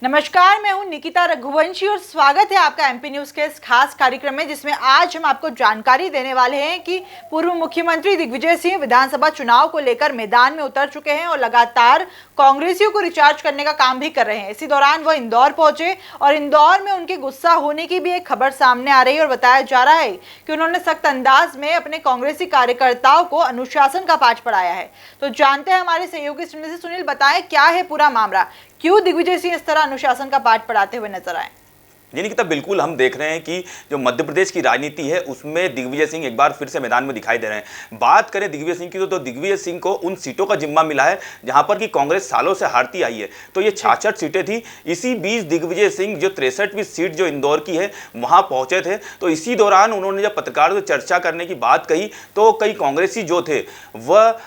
नमस्कार, मैं हूं निकिता रघुवंशी और स्वागत है आपका एमपी न्यूज के इस खास कार्यक्रम में, जिसमें आज हम आपको जानकारी देने वाले हैं कि पूर्व मुख्यमंत्री दिग्विजय सिंह विधानसभा चुनाव को लेकर मैदान में उतर चुके हैं और लगातार कांग्रेसियों को रिचार्ज करने का काम भी कर रहे हैं। इसी दौरान वो इंदौर पहुंचे और इंदौर में उनके गुस्सा होने की भी एक खबर सामने आ रही है और बताया जा रहा है कि उन्होंने सख्त अंदाज में अपने कांग्रेसी कार्यकर्ताओं को अनुशासन का पाठ पढ़ाया है। तो जानते हैं हमारे सहयोगी सुनील बताएं क्या है पूरा मामला, क्यों दिग्विजय सिंह इस तरह अनुशासन का पाठ पढ़ाते हुए नजर आए। जी निकिता, बिल्कुल हम देख रहे हैं कि जो मध्य प्रदेश की राजनीति है उसमें दिग्विजय सिंह एक बार फिर से मैदान में दिखाई दे रहे हैं। बात करें दिग्विजय सिंह की तो दिग्विजय सिंह को उन सीटों का जिम्मा मिला है जहां पर कि कांग्रेस सालों से हारती आई है। तो ये 66 सीटें थी। इसी बीच दिग्विजय सिंह जो 63वीं सीट जो इंदौर की है वहां पहुंचे थे। तो इसी दौरान उन्होंने जब पत्रकारों से चर्चा करने की बात कही तो कई कांग्रेसी जो थे वह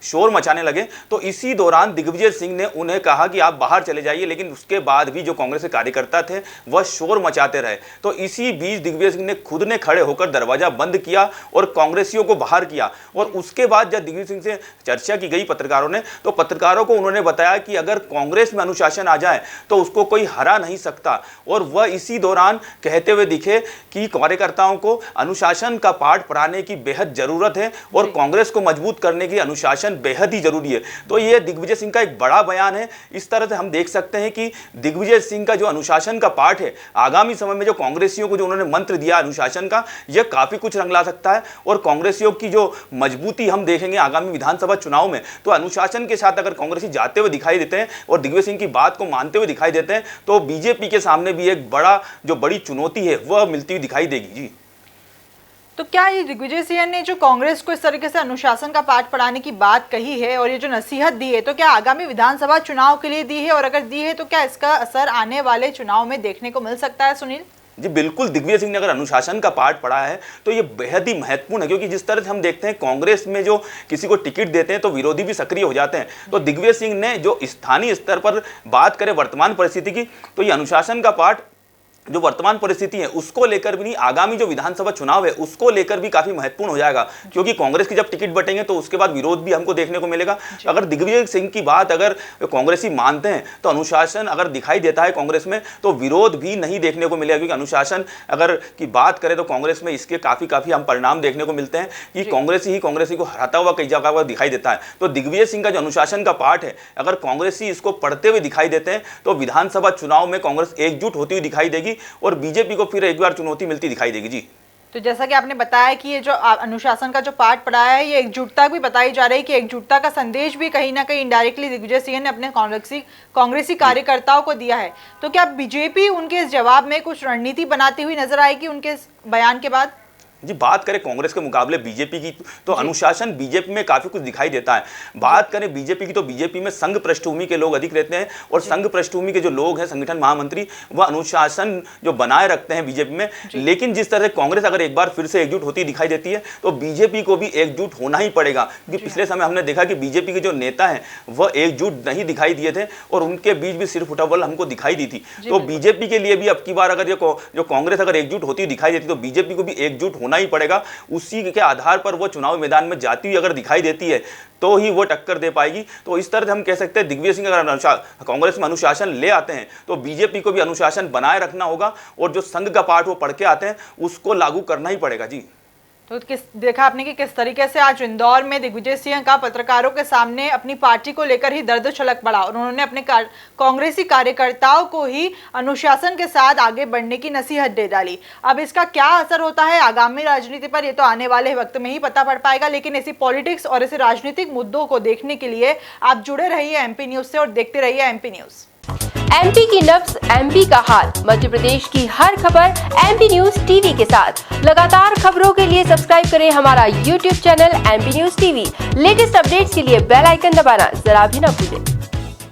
शोर मचाने लगे। तो इसी दौरान दिग्विजय सिंह ने उन्हें कहा कि आप बाहर चले जाइए, लेकिन उसके बाद भी जो कांग्रेस के कार्यकर्ता थे वह शोर मचाते रहे। तो इसी बीच दिग्विजय सिंह ने खुद ने खड़े होकर दरवाजा बंद किया और कांग्रेसियों को बाहर किया। और उसके बाद जब दिग्विजय सिंह से चर्चा की गई पत्रकारों ने, तो पत्रकारों को उन्होंने बताया कि अगर कांग्रेस में अनुशासन आ जाए तो उसको कोई हरा नहीं सकता। और वह इसी दौरान कहते हुए दिखे कि कार्यकर्ताओं को अनुशासन का पाठ पढ़ाने की बेहद जरूरत है और कांग्रेस को मजबूत करने की अनुशासन बेहद ही जरूरी है। तो यह दिग्विजय सिंह का एक बड़ा बयान है। इस तरह से हम देख सकते हैं कि दिग्विजय सिंह का जो अनुशासन का पाठ है, आगामी समय में जो कांग्रेसियों को जो उन्होंने मंत्र दिया अनुशासन का, यह काफी कुछ रंग ला सकता है। और कांग्रेसियों की जो मजबूती हम देखेंगे आगामी विधानसभा चुनाव में, तो अनुशासन के साथ अगर कांग्रेसी जाते हुए दिखाई देते हैं और दिग्विजय सिंह की बात को मानते हुए दिखाई देते हैं तो बीजेपी के सामने भी एक बड़ी चुनौती है वह मिलती हुई दिखाई देगी। जी, तो क्या ये दिग्विजय सिंह ने जो कांग्रेस को इस तरीके से अनुशासन का पाठ पढ़ाने की बात कही है और ये जो नसीहत दी है, तो क्या आगामी विधानसभा चुनाव के लिए दी है, और अगर दी है तो क्या इसका असर आने वाले चुनाव में देखने को मिल सकता है? सुनील जी बिल्कुल, दिग्विजय सिंह ने अगर अनुशासन का पाठ पढ़ा है तो ये बेहद ही महत्वपूर्ण है, क्योंकि जिस तरह से हम देखते हैं कांग्रेस में जो किसी को टिकट देते हैं तो विरोधी भी सक्रिय हो जाते हैं। तो दिग्विजय सिंह ने जो स्थानीय स्तर पर बात करें वर्तमान परिस्थिति की, तो ये अनुशासन का पाठ जो वर्तमान परिस्थिति है उसको लेकर भी नहीं, आगामी जो विधानसभा चुनाव है उसको लेकर भी काफी महत्वपूर्ण हो जाएगा। क्योंकि कांग्रेस की जब टिकट बटेंगे तो उसके बाद विरोध भी हमको देखने को मिलेगा। अगर दिग्विजय सिंह की बात अगर कांग्रेसी मानते हैं तो अनुशासन अगर दिखाई देता है कांग्रेस में तो विरोध भी नहीं देखने को मिलेगा। क्योंकि अनुशासन अगर की बात करें तो कांग्रेस में इसके काफी हम परिणाम देखने को मिलते हैं कि कांग्रेसी को हराता हुआ कई जगह पर दिखाई देता है। तो दिग्विजय सिंह का जो अनुशासन का पाठ है, अगर कांग्रेसी इसको पढ़ते हुए दिखाई देते हैं तो विधानसभा चुनाव में कांग्रेस एकजुट होती हुई दिखाई देगी और बीजेपी को फिर एक बार चुनौती मिलती दिखाई देगी। जी, तो जैसा कि आपने बताया कि ये जो अनुशासन का जो पाठ पढ़ाया है, ये एकजुटता भी बताई जा रही है कि एकजुटता का संदेश भी कहीं ना कहीं इनडायरेक्टली दिग्विजय सिंह ने अपने कांग्रेसी कार्यकर्ताओं को दिया है। तो क्या बीजेपी उनके इस जवाब में कुछ रणनीति बनाती हुई नजर आएगी उनके इस बयान के बाद? जी, बात करें कांग्रेस के मुकाबले बीजेपी की तो अनुशासन बीजेपी में काफी कुछ दिखाई देता है। बात करें बीजेपी की तो बीजेपी में संघ पृष्ठभूमि के लोग अधिक रहते हैं और संघ पृष्ठभूमि के जो लोग हैं, संगठन महामंत्री, वह अनुशासन जो बनाए रखते हैं बीजेपी में। लेकिन जिस तरह से कांग्रेस अगर एक बार फिर से एकजुट होती दिखाई देती है तो बीजेपी को भी एकजुट होना ही पड़ेगा। क्योंकि पिछले समय हमने देखा कि बीजेपी के जो नेता हैं वह एकजुट नहीं दिखाई दिए थे और उनके बीच भी सिर्फ उठाबल हमको दिखाई दी थी। तो बीजेपी के लिए भी अब की बार अगर जो कांग्रेस अगर एकजुट होती दिखाई देती तो बीजेपी को भी एकजुट होना ही पड़ेगा। उसी के आधार पर वो चुनाव मैदान में जाती हुई अगर दिखाई देती है तो ही वो टक्कर दे पाएगी। तो इस तरह से हम कह सकते हैं दिग्विजय सिंह अगर कांग्रेस में अनुशासन ले आते हैं तो बीजेपी को भी अनुशासन बनाए रखना होगा और जो संघ का पाठ वो पढ़ के आते हैं उसको लागू करना ही पड़ेगा। जी, तो देखा आपने कि किस तरीके से आज इंदौर में दिग्विजय सिंह का पत्रकारों के सामने अपनी पार्टी को लेकर ही दर्द छलक पड़ा और उन्होंने अपने कांग्रेसी कार्यकर्ताओं को ही अनुशासन के साथ आगे बढ़ने की नसीहत दे डाली। अब इसका क्या असर होता है आगामी राजनीति पर, ये तो आने वाले वक्त में ही पता पड़ पाएगा। लेकिन ऐसी पॉलिटिक्स और ऐसे राजनीतिक मुद्दों को देखने के लिए आप जुड़े रहिए एमपी न्यूज से और देखते रहिए एमपी न्यूज। एमपी की नब्ज, एमपी का हाल, मध्य प्रदेश की हर खबर एमपी न्यूज टीवी के साथ। लगातार खबरों के लिए सब्सक्राइब करें हमारा YouTube channel MP news TV. Latest updates के लिए बेल आइकन दबाना जरा भी न भूलें।